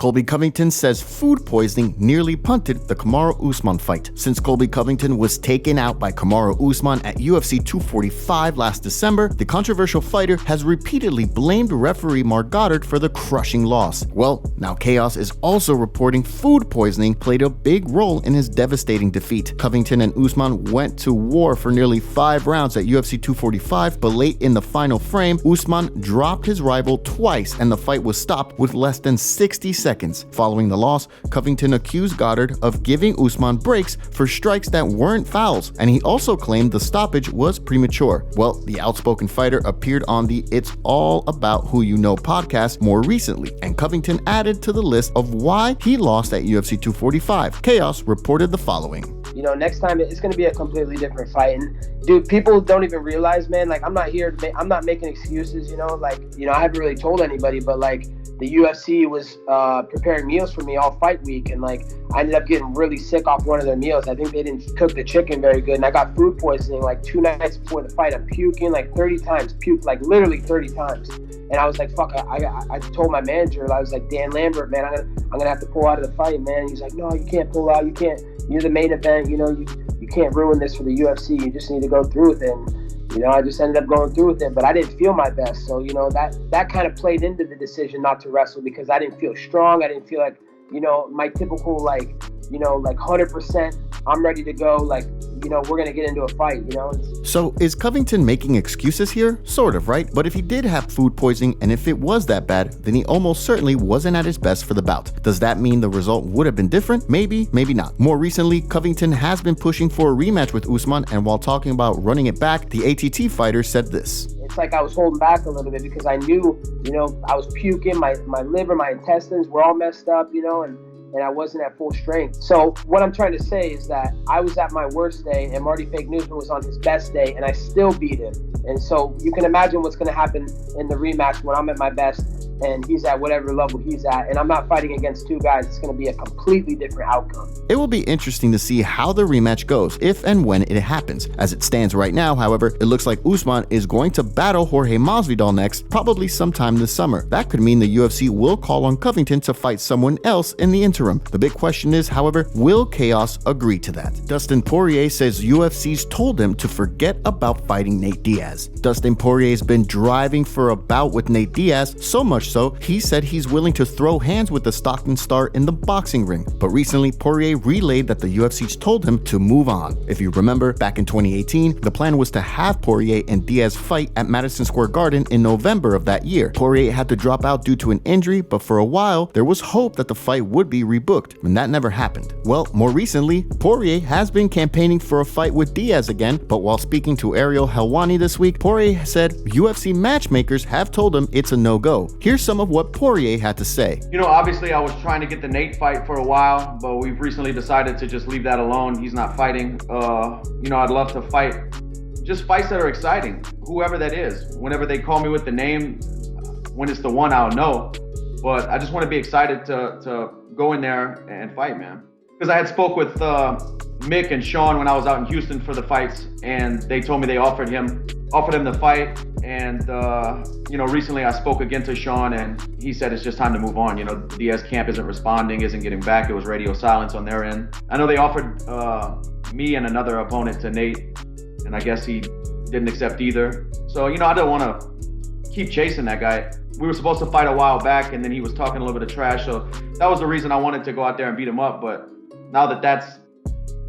Colby Covington says food poisoning nearly punted the Kamaru Usman fight. Since Colby Covington was taken out by Kamaru Usman at UFC 245 last December, the controversial fighter has repeatedly blamed referee Mark Goddard for the crushing loss. Well, now Chaos is also reporting food poisoning played a big role in his devastating defeat. Covington and Usman went to war for nearly 5 rounds at UFC 245, but late in the final frame, Usman dropped his rival twice and the fight was stopped with less than 60 seconds. Following the loss, Covington accused Goddard of giving Usman breaks for strikes that weren't fouls, and he also claimed the stoppage was premature. Well, the outspoken fighter appeared on the It's All About Who You Know podcast more recently, and Covington added to the list of why he lost at UFC 245. Chaos reported the following. Next time it's going to be a completely different fight. And dude, people don't even realize, man, I'm not making excuses, I haven't really told anybody, but the UFC was preparing meals for me all fight week, and I ended up getting really sick off one of their meals. I think they didn't cook the chicken very good, and I got food poisoning 2 nights before the fight. I'm puking 30 times, literally 30 times. And I was like, fuck, I told my manager, I was like, Dan Lambert, man, I'm gonna have to pull out of the fight, man. He's like, no, you can't pull out, you're the main event, you can't ruin this for the UFC, you just need to go through with it. And, I just ended up going through with it, but I didn't feel my best. So, that kind of played into the decision not to wrestle, because I didn't feel strong. I didn't feel like, my typical, 100%, I'm ready to go, we're going to get into a fight, So is Covington making excuses here? Sort of, right? But if he did have food poisoning, and if it was that bad, then he almost certainly wasn't at his best for the bout. Does that mean the result would have been different? Maybe, maybe not. More recently, Covington has been pushing for a rematch with Usman, and while talking about running it back, the ATT fighter said this. It's like I was holding back a little bit because I knew, I was puking, my liver, my intestines were all messed up, and I wasn't at full strength. So what I'm trying to say is that I was at my worst day and Marty Fake Newsman was on his best day, and I still beat him. And so you can imagine what's going to happen in the rematch when I'm at my best and he's at whatever level he's at, and I'm not fighting against 2 guys. It's going to be a completely different outcome. It will be interesting to see how the rematch goes, if and when it happens. As it stands right now, however, it looks like Usman is going to battle Jorge Masvidal next, probably sometime this summer. That could mean the UFC will call on Covington to fight someone else in the interim. The big question is, however, will Chaos agree to that? Dustin Poirier says UFC's told him to forget about fighting Nate Diaz. Dustin Poirier's been driving for a bout with Nate Diaz, so much so, he said he's willing to throw hands with the Stockton star in the boxing ring. But recently, Poirier relayed that the UFC's told him to move on. If you remember, back in 2018, the plan was to have Poirier and Diaz fight at Madison Square Garden in November of that year. Poirier had to drop out due to an injury, but for a while, there was hope that the fight would be rebooked, and that never happened. Well, more recently, Poirier has been campaigning for a fight with Diaz again, but while speaking to Ariel Helwani this week, Poirier said UFC matchmakers have told him it's a no-go. Here's some of what Poirier had to say. Obviously I was trying to get the Nate fight for a while, but we've recently decided to just leave that alone. He's not fighting. I'd love to fight just fights that are exciting, whoever that is. Whenever they call me with the name, when it's the one, I'll know. But I just want to be excited to go in there and fight, man. Because I had spoke with Mick and Sean when I was out in Houston for the fights, and they told me they offered him the fight. And recently I spoke again to Sean, and he said it's just time to move on. Diaz camp isn't responding, isn't getting back. It was radio silence on their end. I know they offered me and another opponent to Nate, and I guess he didn't accept either. So I don't want to keep chasing that guy. We were supposed to fight a while back, and then he was talking a little bit of trash. So that was the reason I wanted to go out there and beat him up. But now that that's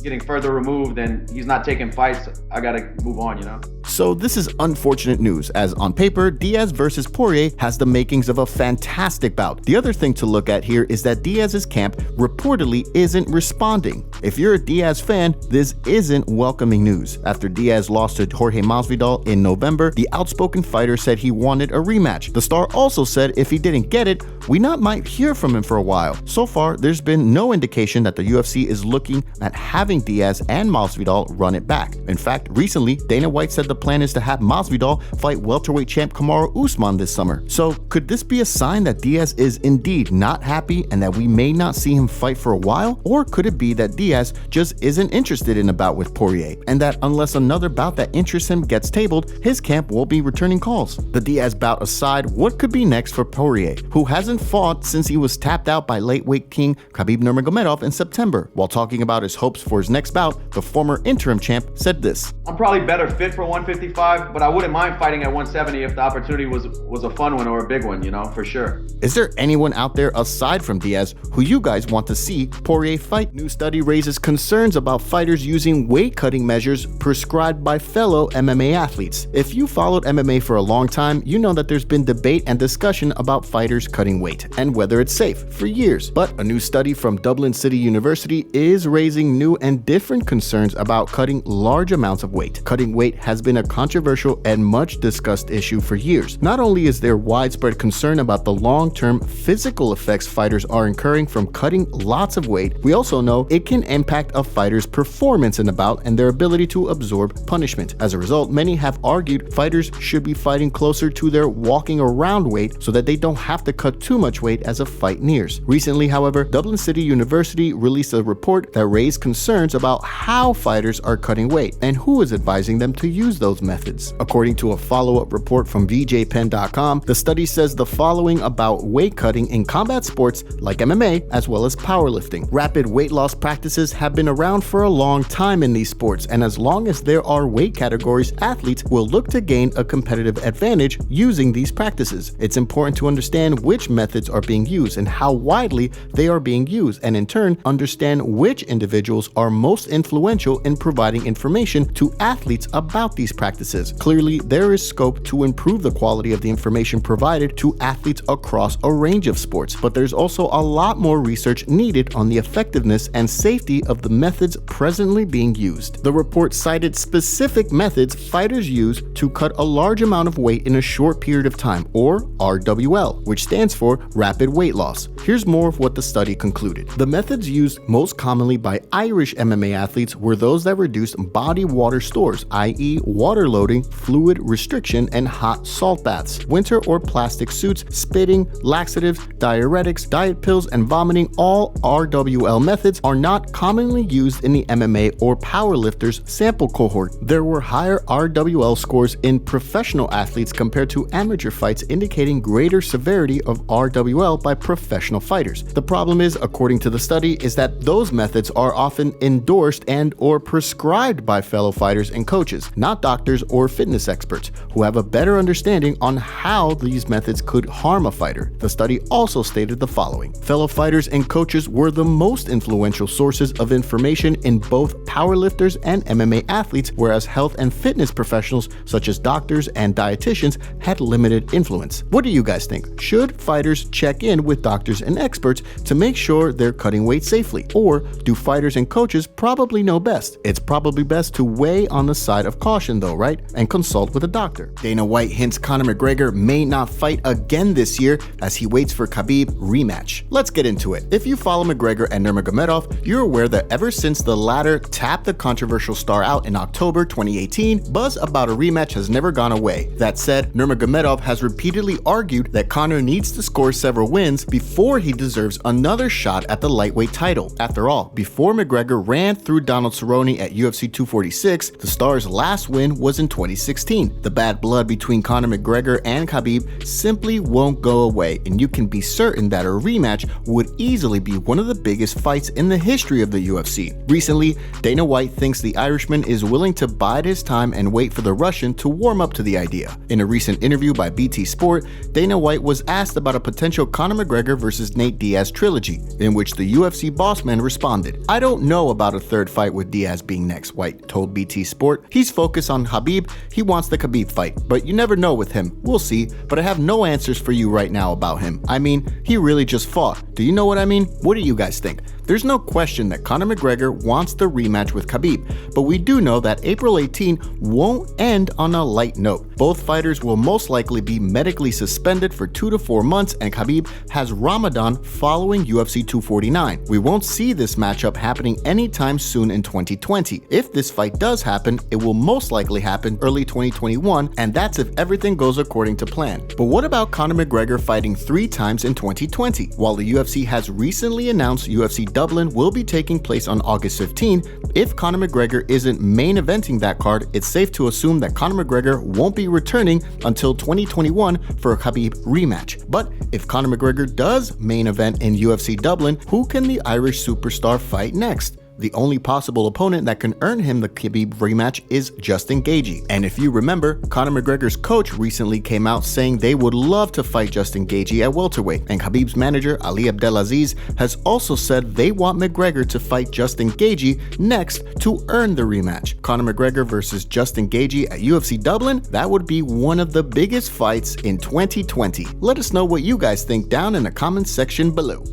getting further removed and he's not taking fights, I got to move on, So this is unfortunate news, as on paper, Diaz versus Poirier has the makings of a fantastic bout. The other thing to look at here is that Diaz's camp reportedly isn't responding. If you're a Diaz fan, this isn't welcoming news. After Diaz lost to Jorge Masvidal in November, the outspoken fighter said he wanted a rematch. The star also said if he didn't get it, we might hear from him for a while. So far, there's been no indication that the UFC is looking at having Diaz and Masvidal run it back. In fact, recently, Dana White said the plan is to have Masvidal fight welterweight champ Kamaru Usman this summer. So could this be a sign that Diaz is indeed not happy and that we may not see him fight for a while? Or could it be that Diaz just isn't interested in a bout with Poirier, and that unless another bout that interests him gets tabled, his camp won't be returning calls? The Diaz bout aside, what could be next for Poirier, who hasn't fought since he was tapped out by lightweight king Khabib Nurmagomedov in September? While talking about his hopes for his next bout, the former interim champ said this: I'm probably better fit for 155, but I wouldn't mind fighting at 170 if the opportunity was a fun one or a big one, for sure. Is there anyone out there aside from Diaz who you guys want to see Poirier fight? New study raises concerns about fighters using weight cutting measures prescribed by fellow MMA athletes. If you followed MMA for a long time, you know that there's been debate and discussion about fighters cutting weight and whether it's safe for years. But a new study from Dublin City University is raising new and different concerns about cutting large amounts of weight. Cutting weight has been a controversial and much discussed issue for years. Not only is there widespread concern about the long-term physical effects fighters are incurring from cutting lots of weight, we also know it can impact a fighter's performance in a bout and their ability to absorb punishment. As a result, many have argued fighters should be fighting closer to their walking around weight so that they don't have to cut too much weight as a fight nears. Recently, however, Dublin City University released a report that raised concerns about how fighters are cutting weight and who is advising them to use those methods. According to a follow-up report from VJPen.com, the study says the following about weight cutting in combat sports like MMA as well as powerlifting. Rapid weight loss practices have been around for a long time in these sports, and as long as there are weight categories, athletes will look to gain a competitive advantage using these practices. It's important to understand which methods are being used and how widely they are being used, and in turn understand which individuals are most influential in providing information to athletes about these practices. Clearly, there is scope to improve the quality of the information provided to athletes across a range of sports, but there's also a lot more research needed on the effectiveness and safety of the methods presently being used. The report cited specific methods fighters use to cut a large amount of weight in a short period of time, or RWL, which stands for rapid weight loss. Here's more of what the study concluded. The methods used most commonly by Irish MMA athletes were those that reduced body water stores, i.e. water loading, fluid restriction, and hot salt baths. Winter or plastic suits, spitting, laxatives, diuretics, diet pills, and vomiting, all RWL methods are not commonly used in the MMA or powerlifters sample cohort. There were higher RWL scores in professional athletes compared to amateur fights, indicating greater severity of RWL by professional fighters. The problem is, according to the study, is that those methods are often endorsed and or prescribed by fellow fighters and coaches, not doctors or fitness experts, who have a better understanding on how these methods could harm a fighter. The study also stated the following: fellow fighters and coaches were the most influential sources of information in both powerlifters and MMA athletes, whereas health and fitness professionals such as doctors and dietitians had limited influence. What do you guys think? Should fighters check in with doctors and experts to make sure they're cutting weight safely? Or do fighters and coaches probably know best? It's probably best to weigh on the side of caution though, right? And consult with a doctor. Dana White hints Conor McGregor may not fight again this year as he waits for Khabib rematch. Let's get into it. If you follow McGregor and Nurmagomedov, you're aware that ever since the latter tapped the controversial star out in October 2018, buzz about a rematch has never gone away. That said, Nurmagomedov has repeatedly argued that Conor needs to score several wins before he deserves another shot at the lightweight title. After all, before McGregor ran through Donald Cerrone at UFC 246, the star's last win was in 2016. The bad blood between Conor McGregor and Khabib simply won't go away, and you can be certain that a rematch would easily be one of the biggest fights in the history of the UFC. Recently, Dana White thinks the Irishman is willing to bide his time and wait for the Russian to warm up to the idea. In a recent interview by BT Sport, Dana White was asked about a potential Conor McGregor versus Nate Diaz trilogy, in which the UFC bossman responded, "I don't know about a third fight with Diaz being next," White told BT Sport. "He's focused on Khabib. He wants the Khabib fight, but you never know with him. We'll see, but I have no answers for you right now about him. I mean, he really just fought. Do you know what I mean? What do you guys think? There's no question that Conor McGregor wants the rematch with Khabib, but we do know that April 18 won't end on a light note. Both fighters will most likely be medically suspended for 2 to 4 months, and Khabib has Ramadan following UFC 249. We won't see this matchup happening anytime soon in 2020. If this fight does happen, it will most likely happen early 2021, and that's if everything goes according to plan. But what about Conor McGregor fighting 3 times in 2020? While the UFC has recently announced UFC Dublin will be taking place on August 15, if Conor McGregor isn't main eventing that card, it's safe to assume that Conor McGregor won't be returning until 2021 for a Khabib rematch. But if Conor McGregor does main event in UFC Dublin, who can the Irish superstar fight next? The only possible opponent that can earn him the Khabib rematch is Justin Gaetjhe. And if you remember, Conor McGregor's coach recently came out saying they would love to fight Justin Gaetjhe at welterweight. And Khabib's manager, Ali Abdelaziz, has also said they want McGregor to fight Justin Gaetjhe next to earn the rematch. Conor McGregor versus Justin Gaetjhe at UFC Dublin? That would be one of the biggest fights in 2020. Let us know what you guys think down in the comments section below.